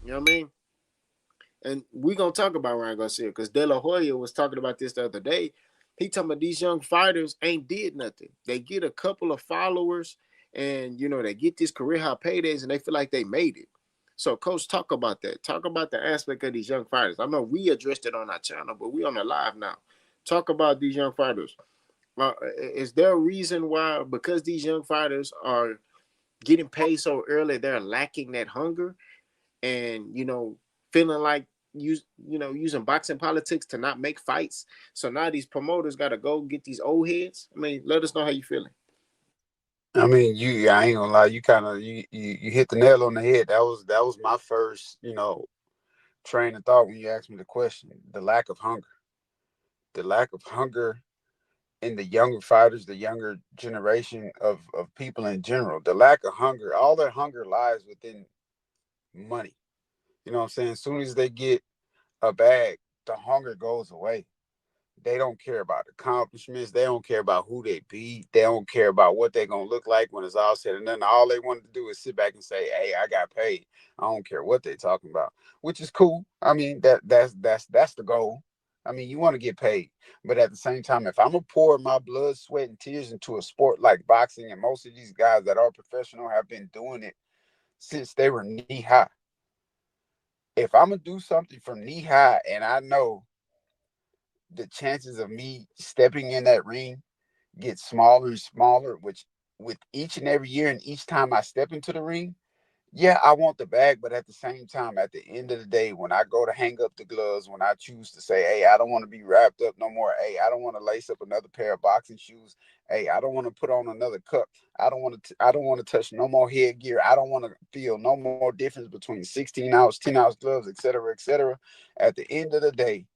You know what I mean? And we're gonna talk about Ryan Garcia because Delahoya was talking about this the other day. He talking about these young fighters ain't did nothing. They get a couple of followers, and they get these career high paydays, and they feel like they made it. So, Coach, talk about that. Talk about the aspect of these young fighters. I know we addressed it on our channel, but we on the live now. Talk about these young fighters. Is there a reason why, because these young fighters are getting paid so early, they're lacking that hunger and feeling like using boxing politics to not make fights? So now these promoters got to go get these old heads. I mean, let us know how you feeling. I mean, I ain't gonna lie, you kind of you hit the nail on the head. That was my first, train of thought when you asked me the question. The lack of hunger in the younger fighters, the younger generation of people in general. The lack of hunger, all their hunger lies within money. You know what I'm saying? As soon as they get a bag, the hunger goes away. They don't care about accomplishments. They don't care about who they beat. They don't care about what they're gonna look like when it's all said and done. All they want to do is sit back and say, "Hey, I got paid." I don't care what they're talking about, which is cool. I mean, that's the goal. I mean, you want to get paid, but at the same time, if I'm gonna pour my blood, sweat, and tears into a sport like boxing, and most of these guys that are professional have been doing it since they were knee high. If I'm gonna do something from knee high, and I know the chances of me stepping in that ring get smaller and smaller, which with each and every year and each time I step into the ring, yeah, I want the bag, but at the same time, at the end of the day, when I go to hang up the gloves, when I choose to say, hey, I don't want to be wrapped up no more. Hey, I don't want to lace up another pair of boxing shoes. Hey, I don't want to put on another cup. I don't want to touch no more headgear. I don't want to feel no more difference between 16 ounce, 10-ounce gloves, et cetera, et cetera. At the end of the day,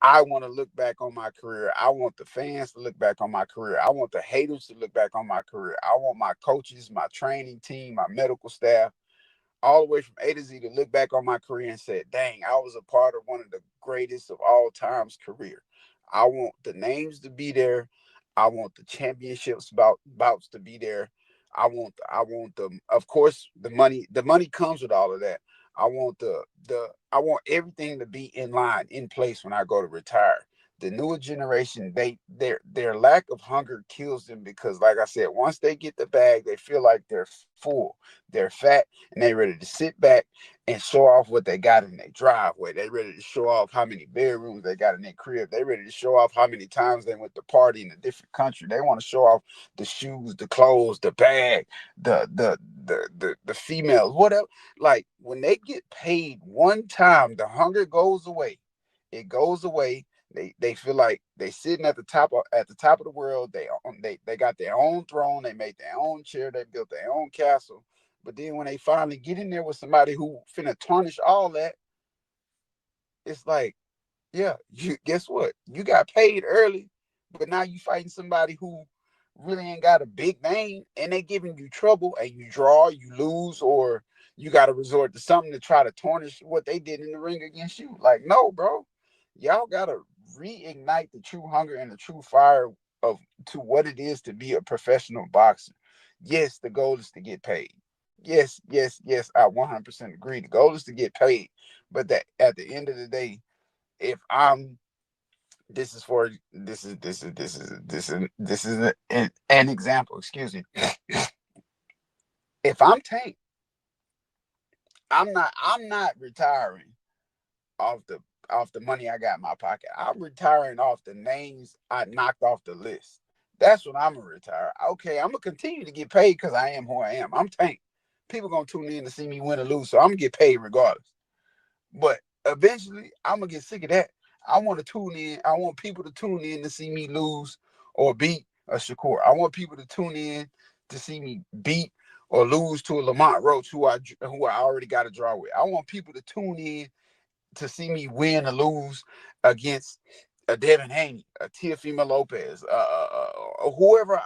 I want to look back on my career. I want the fans to look back on my career. I want the haters to look back on my career. I want my coaches, my training team, my medical staff, all the way from A to Z to look back on my career and say, dang, I was a part of one of the greatest of all times career. I want the names to be there. I want the championships bouts to be there. I want the of course the money comes with all of that. I want everything to be in line, in place when I go to retire. The newer generation, their lack of hunger kills them because, like I said, once they get the bag, they feel like they're full, they're fat, and they ready to sit back and show off what they got in their driveway. They ready to show off how many bedrooms they got in their crib. They ready to show off how many times they went to party in a different country. They want to show off the shoes, the clothes, the bag, the females, whatever. Like when they get paid one time, the hunger goes away. It goes away. They feel like they sitting at the top of the world. They got their own throne. They made their own chair. They built their own castle. But then when they finally get in there with somebody who finna tarnish all that, it's like, yeah, you guess what? You got paid early, but now you fighting somebody who really ain't got a big name, and they giving you trouble, and you draw, you lose, or you got to resort to something to try to tarnish what they did in the ring against you. Like, no, bro, y'all gotta reignite the true hunger and the true fire of to what it is to be a professional boxer. Yes, the goal is to get paid. Yes, yes, yes, I 100% agree. The goal is to get paid, but that at the end of the day, if I'm this is for this is an example. Excuse me. If I'm Tank, I'm not retiring off the money I got in my pocket. I'm retiring off the names I knocked off the list. That's what I'm gonna retire. Okay, I'm gonna continue to get paid because I am who I am. I'm Tank. People gonna tune in to see me win or lose, so I'm gonna get paid regardless. But eventually, I'm gonna get sick of that. I want to tune in. I want people to tune in to see me lose or beat a Shakur. I want people to tune in to see me beat or lose to a Lamont Roach who I already got a draw with. I want people to tune in to see me win or lose against a Devin Haney, a Teofimo Lopez, whoever,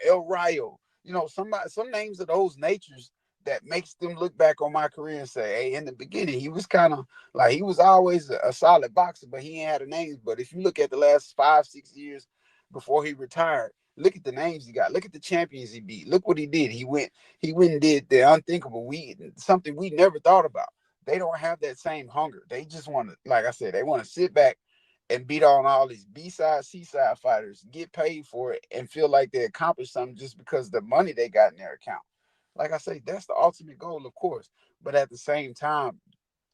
El Rayo. You know, some names of those natures that makes them look back on my career and say, hey, in the beginning, he was kind of like he was always a solid boxer, but he ain't had a name. But if you look at the last 5, 6 years before he retired, Look at the names he got. Look at the champions he beat. Look what he did. He went and did the unthinkable. Something we never thought about. They don't have that same hunger. They just want to, like I said, they want to sit back and beat on all these B-side, C-side fighters, get paid for it, and feel like they accomplished something just because the money they got in their account. Like I say, that's the ultimate goal, of course. But at the same time,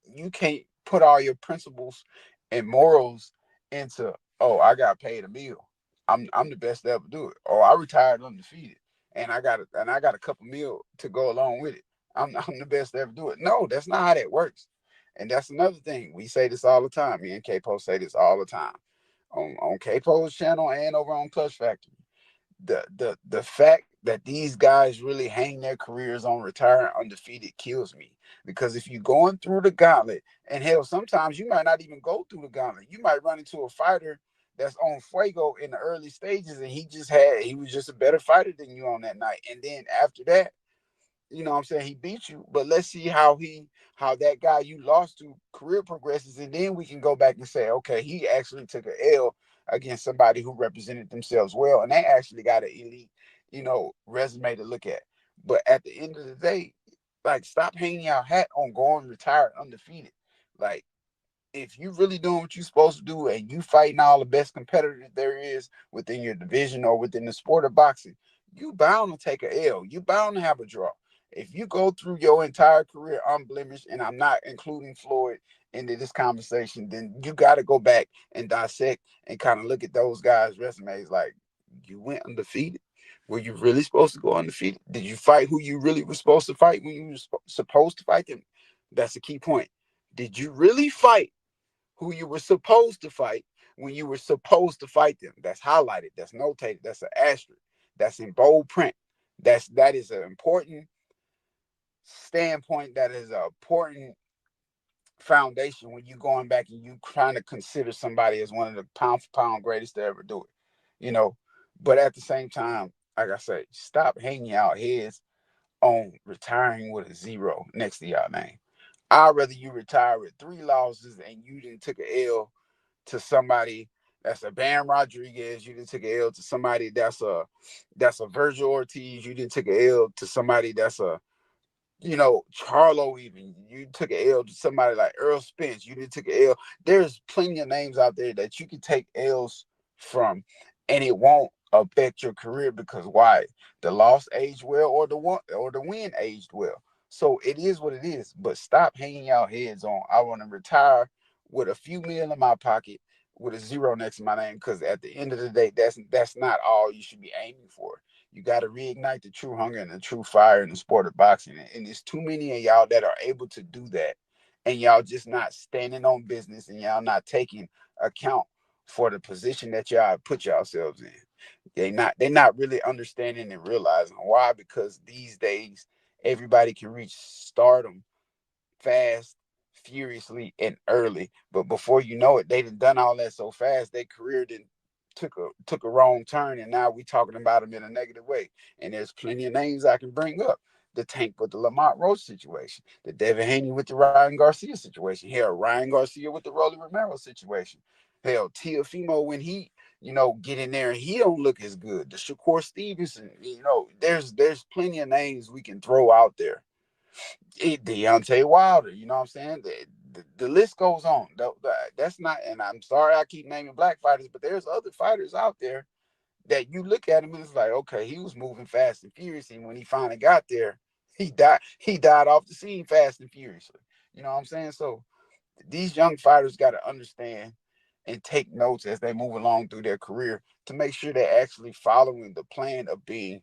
you can't put all your principles and morals into, oh, I got paid a meal. I'm the best to ever do it. Or I retired undefeated and I got a couple meal to go along with it. I'm the best to ever do it. No, that's not how that works. And that's another thing. We say this all the time. Me and K-Po say this all the time. On K-Po's channel and over on Clutch Factory. The fact that these guys really hang their careers on retiring undefeated kills me. Because if you're going through the gauntlet, and hell, sometimes you might not even go through the gauntlet. You might run into a fighter that's on fuego in the early stages, and he was just a better fighter than you on that night. And then after that, you know what I'm saying, he beat you, but let's see how that guy you lost to career progresses, and then we can go back and say, okay, he actually took an L against somebody who represented themselves well, and they actually got an elite, resume to look at. But at the end of the day, like, stop hanging your hat on going retired undefeated. Like, if you really doing what you're supposed to do and you fighting all the best competitors there is within your division or within the sport of boxing, you bound to take a L. You bound to have a draw. If you go through your entire career unblemished, and I'm not including Floyd into this conversation, then you got to go back and dissect and kind of look at those guys' resumes. Like, you went undefeated. Were you really supposed to go undefeated? Did you fight who you really were supposed to fight when you were supposed to fight them? That's a key point. Did you really fight who you were supposed to fight when you were supposed to fight them? That's highlighted. That's notated. That's an asterisk. That's in bold print. That is an important standpoint. That is an important foundation when you going back and you trying to consider somebody as one of the pound for pound greatest to ever do it. But at the same time, like I say, stop hanging out heads on retiring with a zero next to your name. I'd rather you retire with 3 losses and you didn't took a L to somebody that's a Bam Rodriguez. You didn't take an L to somebody that's a Virgil Ortiz. You didn't take an L to somebody that's a Charlo. Even you took an L to somebody like Earl Spence. You didn't take an L. There's plenty of names out there that you can take L's from, and it won't affect your career because why? The loss aged well, or the win aged well. So it is what it is. But stop hanging out heads on, I want to retire with a few mil in my pocket with a zero next to my name, because at the end of the day, that's not all you should be aiming for. You got to reignite the true hunger and the true fire in the sport of boxing. And there's too many of y'all that are able to do that. And y'all just not standing on business, and y'all not taking account for the position that y'all put yourselves in. They're not really understanding and realizing why, because these days everybody can reach stardom fast, furiously, and early. But before you know it, they done all that so fast, their career didn't took a wrong turn, and now we talking about them in a negative way. And there's plenty of names I can bring up. The Tank with the Lamont Roach situation, the Devin Haney with the Ryan Garcia situation, hell, Ryan Garcia with the Rolly Romero situation, hell, Teofimo when he get in there and he don't look as good. The Shakur Stevenson, there's plenty of names we can throw out there. Deontay Wilder, you know what I'm saying? The list goes on. That's not, and I'm sorry I keep naming black fighters, but there's other fighters out there that you look at him and it's like, okay, he was moving fast and furious, and when he finally got there, he died. He died off the scene fast and furiously. You know what I'm saying? So these young fighters got to understand and take notes as they move along through their career to make sure they're actually following the plan of being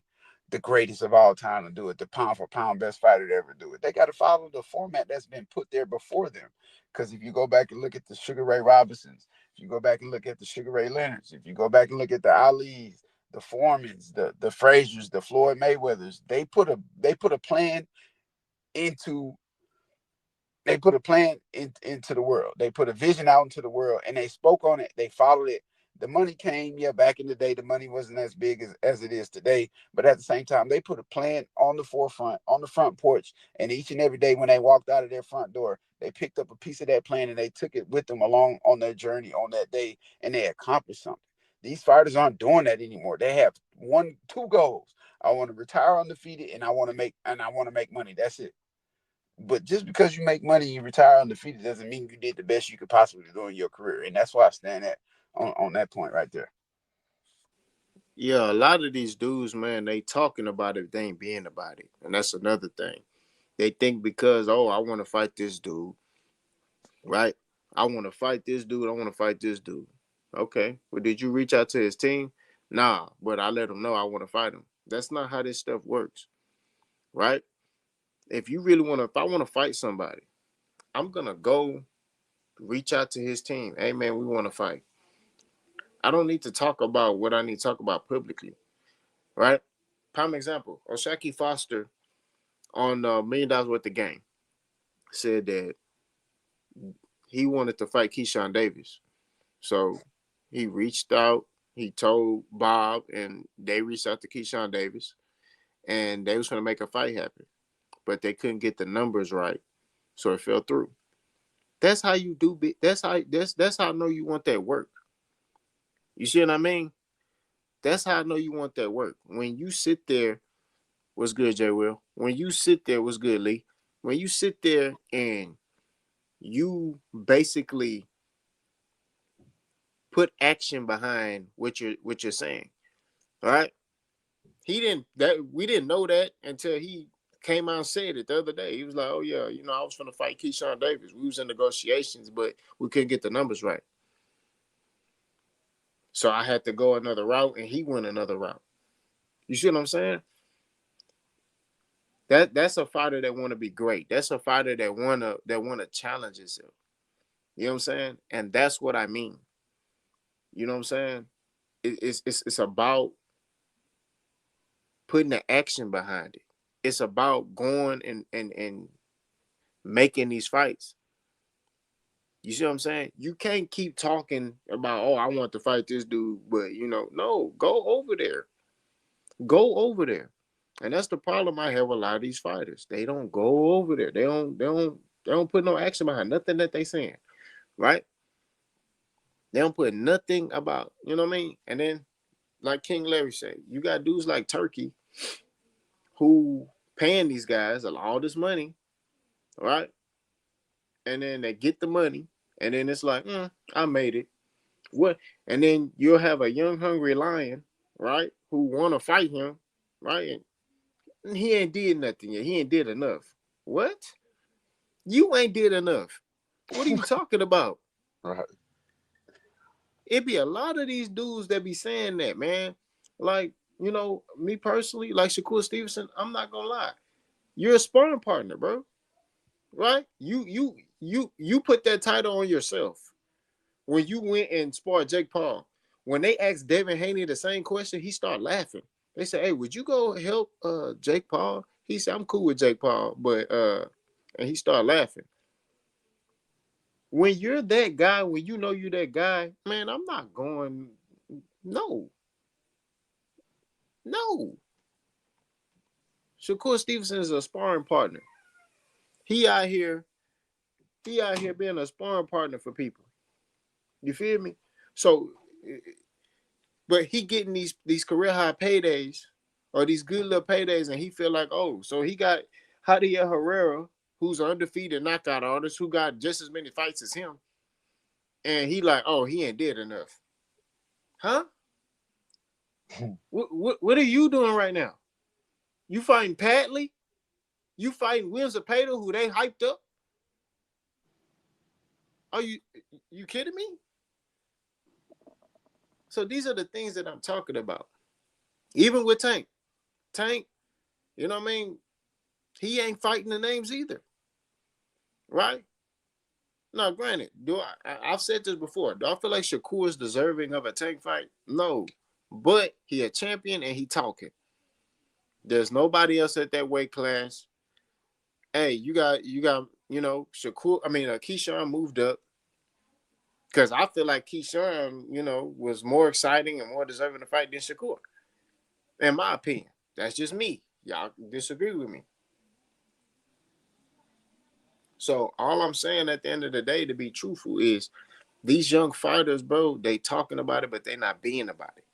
the greatest of all time to do it, the pound for pound best fighter to ever do it. They got to follow the format that's been put there before them. Because if you go back and look at the Sugar Ray Robinsons, if you go back and look at the Sugar Ray Leonards, if you go back and look at the Ali's, the Foremans, the Frazier's, the Floyd Mayweathers, they put a plan into into the world. They put a vision out into the world and they spoke on it. They followed it. The money came. Yeah, back in the day, the money wasn't as big as it is today. But at the same time, they put a plan on the forefront, on the front porch. And each and every day when they walked out of their front door, they picked up a piece of that plan and they took it with them along on their journey on that day, and they accomplished something. These fighters aren't doing that anymore. They have two goals. I want to retire undefeated, and I want to make money. That's it. But just because you make money and you retire undefeated doesn't mean you did the best you could possibly do in your career. And that's why I stand at on that point right there. Yeah, a lot of these dudes, man, they talking about it, they ain't being about it. And that's another thing. They think because, oh, I want to fight this dude, right? I want to fight this dude. I want to fight this dude. Okay. Well, did you reach out to his team? Nah, but I let him know I want to fight him. That's not how this stuff works, right? If you really want to, if I want to fight somebody, I'm going to go reach out to his team. Hey, man, we want to fight. I don't need to talk about what I need to talk about publicly, right? Prime example, Oshaki Foster on $1 million worth of game said that he wanted to fight Keyshawn Davis. So he reached out, he told Bob, and they reached out to Keyshawn Davis, and they was going to make a fight happen, but they couldn't get the numbers right, so it fell through. That's how you do. That's how I know you want that work. You see what I mean? That's how I know you want that work. When you sit there, what's good, Jay Will? When you sit there, what's good, Lee? When you sit there and you basically put action behind what you're saying. All right. He didn't that we didn't know that until he came out and said it the other day. He was like, oh yeah, I was gonna fight Keyshawn Davis. We was in negotiations, but we couldn't get the numbers right. So I had to go another route and he went another route. You see what I'm saying? That's a fighter that wanna be great. That's a fighter that wanna challenge himself. You know what I'm saying? And that's what I mean. You know what I'm saying? It's about putting the action behind it. It's about going and making these fights. You see what I'm saying? You can't keep talking about, oh, I want to fight this dude, but no, go over there. Go over there. And that's the problem I have with a lot of these fighters. They don't go over there. They don't put no action behind nothing that they saying. Right? They don't put nothing about, you know what I mean? And then, like King Larry said, you got dudes like Turkey who paying these guys all this money, right? And then they get the money, and then it's like, I made it. What? And then you'll have a young, hungry lion, right, who want to fight him, right? And he ain't did nothing yet. He ain't did enough. What? You ain't did enough. What are you talking about? Right. It be a lot of these dudes that be saying that, man. Like, me personally, like Shakur Stevenson, I'm not gonna lie. You're a sparring partner, bro. Right? You put that title on yourself. When you went and sparred Jake Paul, when they asked Devin Haney the same question, he started laughing. They said, "Hey, would you go help Jake Paul?" He said, "I'm cool with Jake Paul," but and he started laughing. When you're that guy, when you know you're that guy, man, I'm not going. No, no. Shakur Stevenson is a sparring partner. He out here, he out here being a sparring partner for people. You feel me? So but he getting these career high paydays or these good little paydays, and he feel like, oh, so he got Javier Herrera, who's an undefeated knockout artist, who got just as many fights as him, and he like, oh, he ain't did enough, huh? What are you doing right now? You fighting Padley? You fighting Williams Zepeda, who they hyped up? Are you kidding me? So these are the things that I'm talking about. Even with Tank, you know what I mean? He ain't fighting the names either, right? Now, granted, I've said this before. Do I feel like Shakur is deserving of a Tank fight? No, but he a champion and he talking. There's nobody else at that weight class. Hey, you got Shakur. I mean, Keyshawn moved up because I feel like Keyshawn, was more exciting and more deserving to fight than Shakur, in my opinion. That's just me. Y'all disagree with me. So all I'm saying at the end of the day, to be truthful, is These young fighters, bro, they talking about it, but they not being about it.